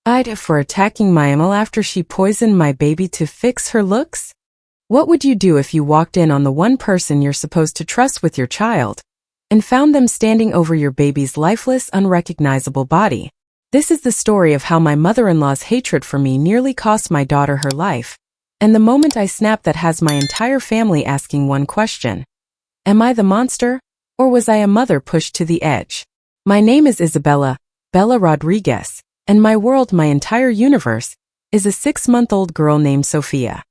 AITA for attacking my Emil after she poisoned my baby to fix her looks? What would you do if you walked in on the one person you're supposed to trust with your child and found them standing over your baby's lifeless, unrecognizable body? This is the story of how my mother-in-law's hatred for me nearly cost my daughter her life, and the moment I snap that has my entire family asking one question. Am I the monster, or was I a mother pushed to the edge? My name is Isabella, Bella Rodriguez, and my world, my entire universe, is a 6-month-old girl named Sophia.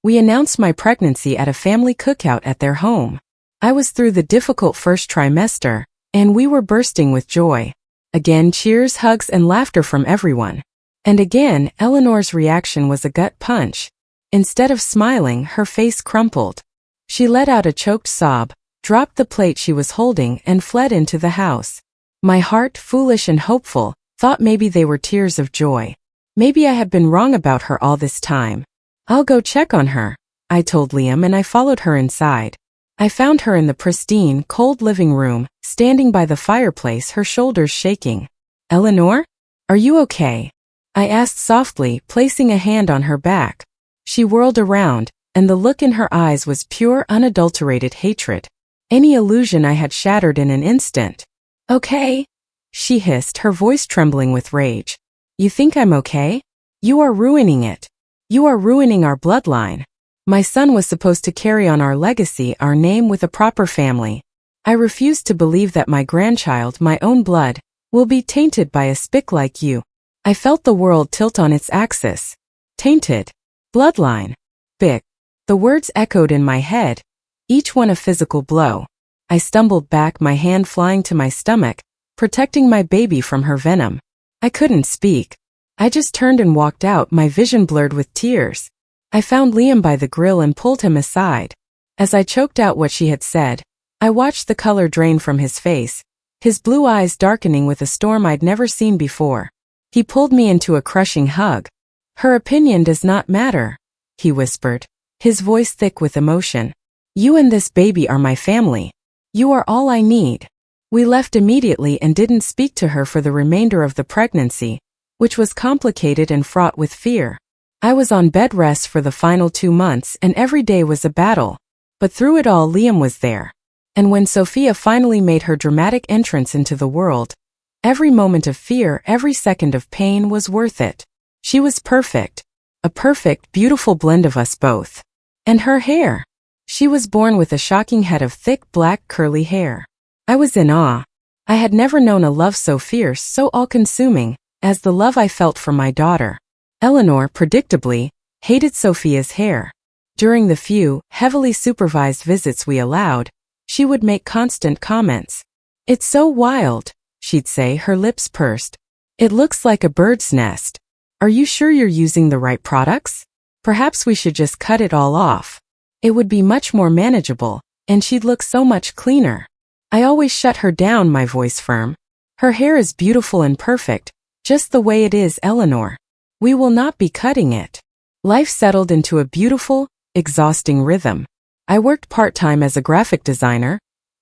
We announced my pregnancy at a family cookout at their home. I was through the difficult first trimester, and we were bursting with joy. Again, cheers, hugs, and laughter from everyone. And again, Eleanor's reaction was a gut punch. Instead of smiling, her face crumpled. She let out a choked sob, dropped the plate she was holding, and fled into the house. My heart, foolish and hopeful, thought maybe they were tears of joy. Maybe I had been wrong about her all this time. I'll go check on her, I told Liam, and I followed her inside. I found her in the pristine, cold living room, standing by the fireplace, her shoulders shaking. Eleanor? Are you okay? I asked softly, placing a hand on her back. She whirled around, and the look in her eyes was pure, unadulterated hatred. Any illusion I had shattered in an instant. Okay? She hissed, her voice trembling with rage. You think I'm okay? You are ruining it. You are ruining our bloodline. My son was supposed to carry on our legacy, our name, with a proper family. I refuse to believe that my grandchild, my own blood, will be tainted by a spick like you. I felt the world tilt on its axis. Tainted. Bloodline. Spick. The words echoed in my head, each one a physical blow. I stumbled back, my hand flying to my stomach, protecting my baby from her venom. I couldn't speak. I just turned and walked out, my vision blurred with tears. I found Liam by the grill and pulled him aside. As I choked out what she had said, I watched the color drain from his face, his blue eyes darkening with a storm I'd never seen before. He pulled me into a crushing hug. Her opinion does not matter, he whispered, his voice thick with emotion. You and this baby are my family. You are all I need. We left immediately and didn't speak to her for the remainder of the pregnancy, which was complicated and fraught with fear. I was on bed rest for the final 2 months, and every day was a battle. But through it all, Liam was there. And when Sophia finally made her dramatic entrance into the world, every moment of fear, every second of pain was worth it. She was perfect. A perfect, beautiful blend of us both. And her hair. She was born with a shocking head of thick, black, curly hair. I was in awe. I had never known a love so fierce, so all-consuming, as the love I felt for my daughter. Eleanor, predictably, hated Sophia's hair. During the few, heavily supervised visits we allowed, she would make constant comments. It's so wild, she'd say, her lips pursed. It looks like a bird's nest. Are you sure you're using the right products? Perhaps we should just cut it all off. It would be much more manageable, and she'd look so much cleaner. I always shut her down, my voice firm. Her hair is beautiful and perfect, just the way it is, Eleanor. We will not be cutting it. Life settled into a beautiful, exhausting rhythm. I worked part-time as a graphic designer,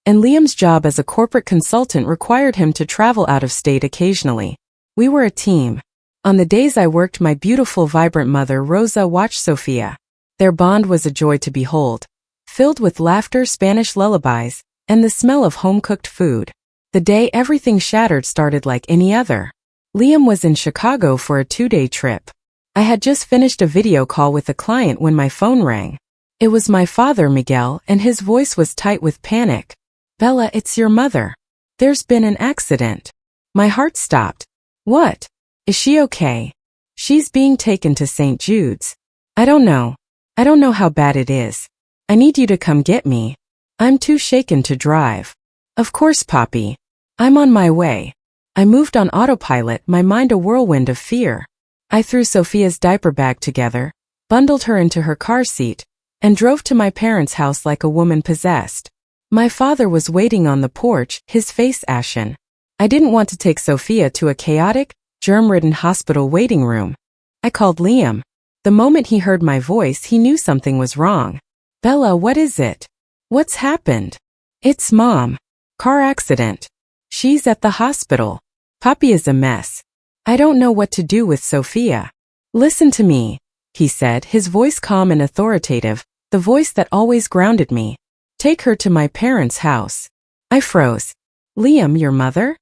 and Liam's job as a corporate consultant required him to travel out of state occasionally. We were a team. On the days I worked, my beautiful, vibrant mother, Rosa, watched Sophia. Their bond was a joy to behold, filled with laughter, Spanish lullabies, and the smell of home-cooked food. The day everything shattered started like any other. Liam was in Chicago for a 2-day trip. I had just finished a video call with a client when my phone rang. It was my father, Miguel, and his voice was tight with panic. Bella, it's your mother. There's been an accident. My heart stopped. What? Is she okay? She's being taken to St. Jude's. I don't know. I don't know how bad it is. I need you to come get me. I'm too shaken to drive. Of course, Poppy. I'm on my way. I moved on autopilot, my mind a whirlwind of fear. I threw Sophia's diaper bag together, bundled her into her car seat, and drove to my parents' house like a woman possessed. My father was waiting on the porch, his face ashen. I didn't want to take Sophia to a chaotic, germ-ridden hospital waiting room. I called Liam. The moment he heard my voice, he knew something was wrong. Bella, what is it? What's happened? It's Mom. Car accident. She's at the hospital. Poppy is a mess. I don't know what to do with Sophia. Listen to me, he said, his voice calm and authoritative, the voice that always grounded me. Take her to my parents' house. I froze. Liam, your mother?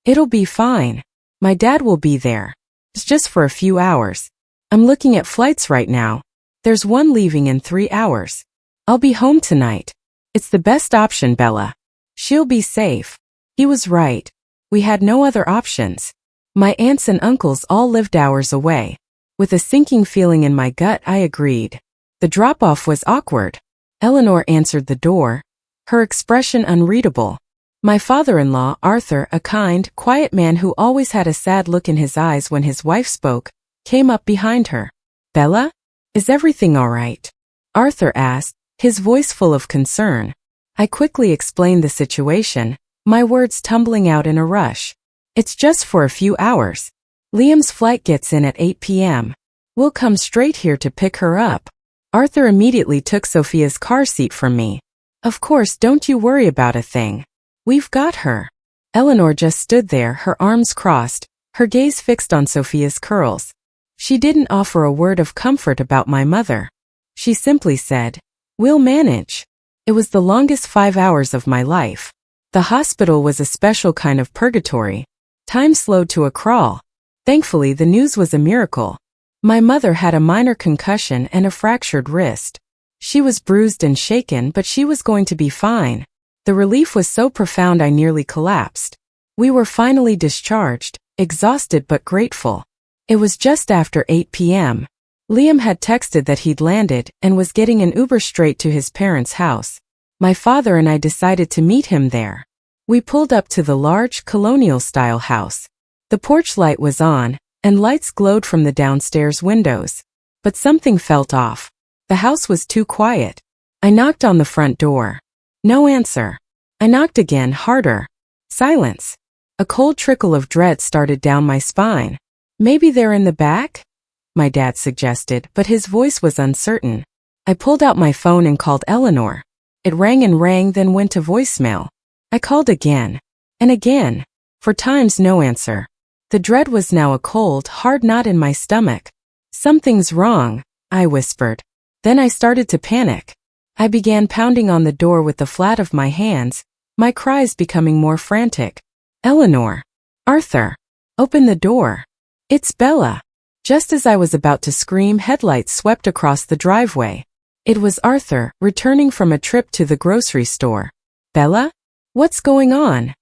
It'll be fine. My dad will be there. It's just for a few hours. I'm looking at flights right now. There's one leaving in 3 hours. I'll be home tonight. It's the best option, Bella. She'll be safe. He was right. We had no other options. My aunts and uncles all lived hours away. With a sinking feeling in my gut, I agreed. The drop-off was awkward. Eleanor answered the door, her expression unreadable. My father-in-law, Arthur, a kind, quiet man who always had a sad look in his eyes when his wife spoke, came up behind her. Bella? Is everything all right? Arthur asked, his voice full of concern. I quickly explained the situation, my words tumbling out in a rush. It's just for a few hours. Liam's flight gets in at 8 p.m. We'll come straight here to pick her up. Arthur immediately took Sophia's car seat from me. Of course, don't you worry about a thing. We've got her. Eleanor just stood there, her arms crossed, her gaze fixed on Sophia's curls. She didn't offer a word of comfort about my mother. She simply said, "We'll manage." It was the longest 5 hours of my life. The hospital was a special kind of purgatory. Time slowed to a crawl. Thankfully, the news was a miracle. My mother had a minor concussion and a fractured wrist. She was bruised and shaken, but she was going to be fine. The relief was so profound I nearly collapsed. We were finally discharged, exhausted but grateful. It was just after 8 p.m. Liam had texted that he'd landed and was getting an Uber straight to his parents' house. My father and I decided to meet him there. We pulled up to the large, colonial-style house. The porch light was on, and lights glowed from the downstairs windows. But something felt off. The house was too quiet. I knocked on the front door. No answer. I knocked again, harder. Silence. A cold trickle of dread started down my spine. Maybe they're in the back? My dad suggested, but his voice was uncertain. I pulled out my phone and called Eleanor. It rang and rang, then went to voicemail. I called again. And again. For times, no answer. The dread was now a cold, hard knot in my stomach. Something's wrong, I whispered. Then I started to panic. I began pounding on the door with the flat of my hands, my cries becoming more frantic. Eleanor. Arthur. Open the door. It's Bella. Just as I was about to scream, headlights swept across the driveway. It was Arthur, returning from a trip to the grocery store. Bella? What's going on?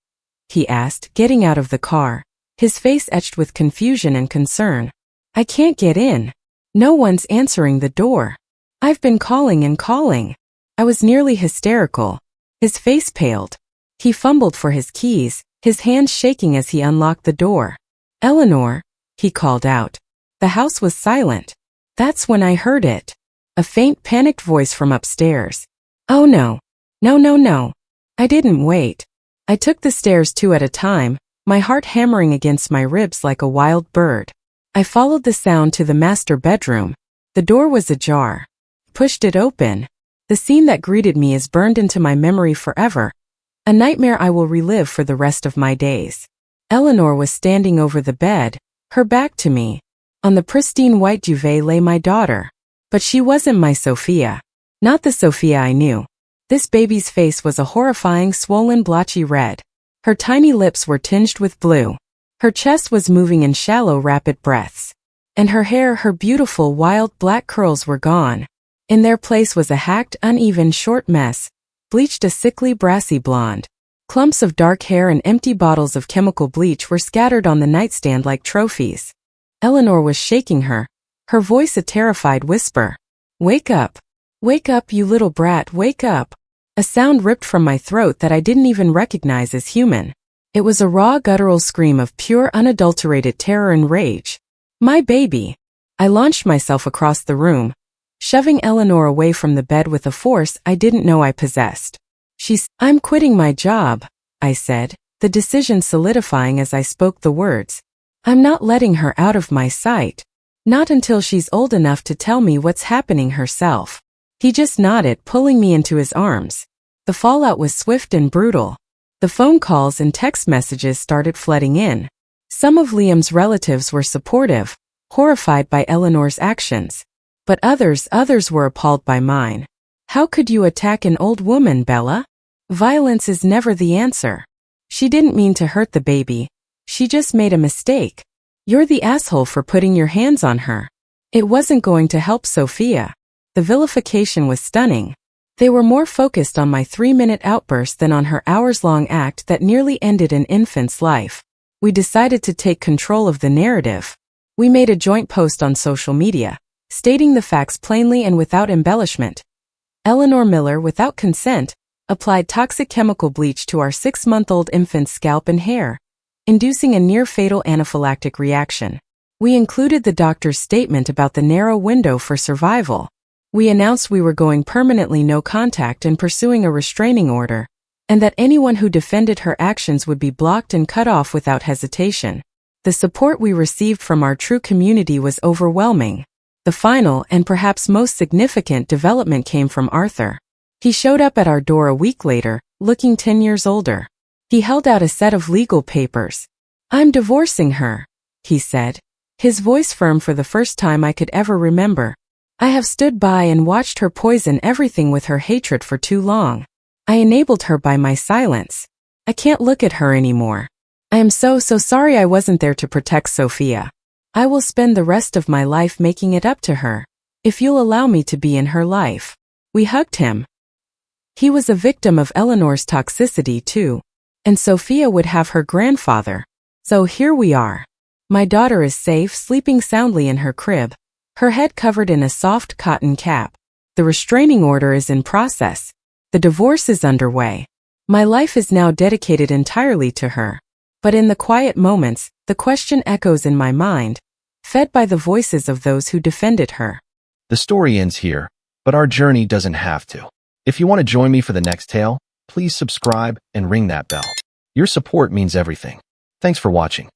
He asked, getting out of the car, his face etched with confusion and concern. I can't get in. No one's answering the door. I've been calling and calling. I was nearly hysterical. His face paled. He fumbled for his keys, his hands shaking as he unlocked the door. Eleanor, he called out. The house was silent. That's when I heard it. A faint, panicked voice from upstairs. Oh no. No, no, no. I didn't wait. I took the stairs 2 at a time, my heart hammering against my ribs like a wild bird. I followed the sound to the master bedroom. The door was ajar. Pushed it open. The scene that greeted me is burned into my memory forever. A nightmare I will relive for the rest of my days. Eleanor was standing over the bed, her back to me. On the pristine white duvet lay my daughter. But she wasn't my Sophia. Not the Sophia I knew. This baby's face was a horrifying, swollen, blotchy red. Her tiny lips were tinged with blue. Her chest was moving in shallow, rapid breaths. And her hair, her beautiful, wild, black curls were gone. In their place was a hacked, uneven, short mess, bleached a sickly, brassy blonde. Clumps of dark hair and empty bottles of chemical bleach were scattered on the nightstand like trophies. Eleanor was shaking her voice a terrified whisper. Wake up. Wake up, you little brat, wake up. A sound ripped from my throat that I didn't even recognize as human. It was a raw, guttural scream of pure, unadulterated terror and rage. My baby. I launched myself across the room, shoving Eleanor away from the bed with a force I didn't know I possessed. I'm quitting my job, I said, the decision solidifying as I spoke the words. I'm not letting her out of my sight. Not until she's old enough to tell me what's happening herself. He just nodded, pulling me into his arms. The fallout was swift and brutal. The phone calls and text messages started flooding in. Some of Liam's relatives were supportive, horrified by Eleanor's actions. But others were appalled by mine. How could you attack an old woman, Bella? Violence is never the answer. She didn't mean to hurt the baby. She just made a mistake. You're the asshole for putting your hands on her. It wasn't going to help Sophia. The vilification was stunning. They were more focused on my 3-minute outburst than on her hours-long act that nearly ended an infant's life. We decided to take control of the narrative. We made a joint post on social media, stating the facts plainly and without embellishment. Eleanor Miller, without consent, applied toxic chemical bleach to our 6-month-old infant's scalp and hair, inducing a near-fatal anaphylactic reaction. We included the doctor's statement about the narrow window for survival. We announced we were going permanently no contact and pursuing a restraining order, and that anyone who defended her actions would be blocked and cut off without hesitation. The support we received from our true community was overwhelming. The final and perhaps most significant development came from Arthur. He showed up at our door a week later, looking 10 years older. He held out a set of legal papers. "I'm divorcing her," he said, his voice firm for the first time I could ever remember. "I have stood by and watched her poison everything with her hatred for too long. I enabled her by my silence. I can't look at her anymore. I am so sorry I wasn't there to protect Sophia. I will spend the rest of my life making it up to her, if you'll allow me to be in her life." We hugged him. He was a victim of Eleanor's toxicity too, and Sophia would have her grandfather. So here we are. My daughter is safe, sleeping soundly in her crib, her head covered in a soft cotton cap. The restraining order is in process. The divorce is underway. My life is now dedicated entirely to her. But in the quiet moments, the question echoes in my mind, fed by the voices of those who defended her. The story ends here, but our journey doesn't have to. If you want to join me for the next tale, please subscribe and ring that bell. Your support means everything. Thanks for watching.